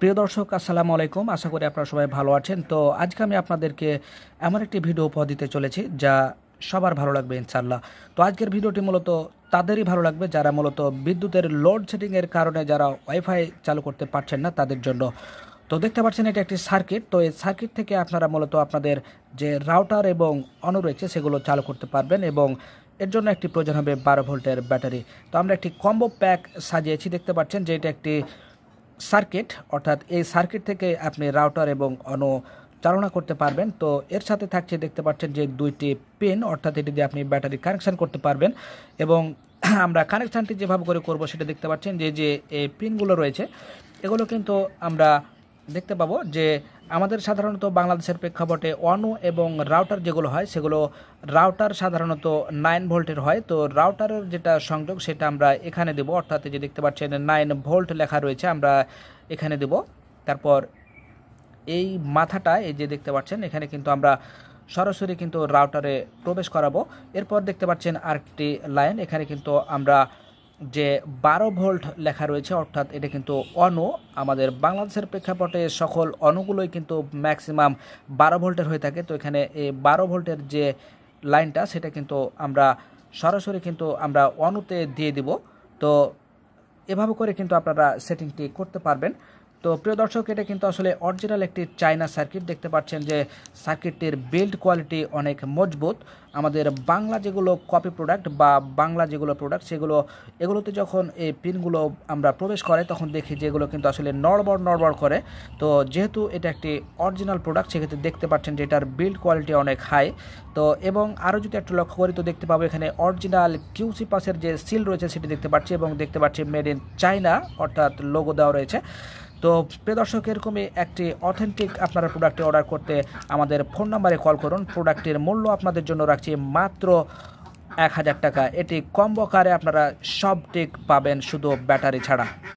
প্রিয় দর্শক আসসালামু আলাইকুম। আশা করি আপনারা সবাই ভালো আছেন। তো আজকে আমি আপনাদেরকে এমন একটি ভিডিও উপহার দিতে চলেছি যা সবার ভালো লাগবে ইনশাআল্লাহ। তো আজকের ভিডিওটি মূলত তাদেরই ভালো লাগবে যারা মূলত বিদ্যুতের লোডশেডিংয়ের কারণে যারা ওয়াইফাই চালু করতে পারছেন না তাদের জন্য। তো দেখতে পাচ্ছেন এটা একটি সার্কিট। তো এই সার্কিট থেকে আপনারা মূলত আপনাদের যে রাউটার এবং অন রয়েছে সেগুলো চালু করতে পারবেন এবং এর জন্য একটি প্রয়োজন হবে 12 ভোল্টের ব্যাটারি। তো আমরা একটি কম্বো প্যাক সাজিয়েছি, দেখতে পাচ্ছেন যে এটা একটি সার্কিট, অর্থাৎ এই সার্কিট থেকে আপনি রাউটার এবং অনো চালনা করতে পারবেন। তো এর সাথে থাকছে দেখতে পাচ্ছেন যে দুইটি পিন, অর্থাৎ এটি দিয়ে আপনি ব্যাটারি কানেকশান করতে পারবেন এবং আমরা কানেকশানটি যেভাবে করে করব সেটা দেখতে পাচ্ছেন যে এই পিনগুলো রয়েছে এগুলো কিন্তু আমরা দেখতে পাবো যে আমাদের সাধারণত বাংলাদেশের প্রেক্ষাপটে অনো এবং রাউটার যেগুলো হয় সেগুলো রাউটার সাধারণত 9 ভোল্টের হয়। তো রাউটারের যেটা সংযোগ সেটা আমরা এখানে দেব, অর্থাৎ যে দেখতে পাচ্ছেন 9 ভোল্ট লেখা রয়েছে আমরা এখানে দেব। তারপর এই মাথাটা এই যে দেখতে পাচ্ছেন এখানে কিন্তু আমরা সরাসরি কিন্তু রাউটারে প্রবেশ করাবো। এরপর দেখতে পাচ্ছেন আরেকটি লাইন, এখানে কিন্তু আমরা যে 12 ভোল্ট লেখা রয়েছে, অর্থাৎ এটা কিন্তু অনো, আমাদের বাংলাদেশের প্রেক্ষাপটে সকল অনুগুলোই কিন্তু ম্যাক্সিমাম 12 ভোল্টের হয়ে থাকে। তো এখানে এই 12 ভোল্টের যে লাইনটা সেটা কিন্তু আমরা সরাসরি কিন্তু আমরা অনুতে দিয়ে দিব। তো এভাবে করে কিন্তু আপনারা সেটিংটি করতে পারবেন। তো প্রিয় দর্শক, এটা কিন্তু আসলে অরিজিনাল একটি চায়না সার্কিট। দেখতে পাচ্ছেন যে সার্কিটটির বিল্ড কোয়ালিটি অনেক মজবুত। আমাদের বাংলা যেগুলো কপি প্রোডাক্ট বা বাংলা যেগুলো প্রোডাক্ট এগুলোতে যখন এই পিনগুলো আমরা প্রবেশ করে তখন দেখি যে এগুলো কিন্তু আসলে নড়বড় করে। তো যেহেতু এটা একটি অরিজিনাল প্রোডাক্ট সেক্ষেত্রে দেখতে পাচ্ছেন যে এটার বিল্ড কোয়ালিটি অনেক হাই। তো এবং আরও যদি একটু লক্ষ্য করি তো দেখতে পাবো এখানে অরিজিনাল কিউসি পাসের যে সিল রয়েছে সেটি দেখতে পাচ্ছি এবং দেখতে পাচ্ছি মেড ইন চায়না অর্থাৎ লোগো দেওয়া রয়েছে। তো প্রিয় দর্শক, এরকমই একটি অথেন্টিক আপনারা প্রোডাক্টটি অর্ডার করতে আমাদের ফোন নাম্বারে কল করুন। প্রোডাক্টের মূল্য আপনাদের জন্য রাখছি মাত্র 1000 টাকা। এটি কম্বো আকারে আপনারা সব টিক পাবেন শুধু ব্যাটারি ছাড়া।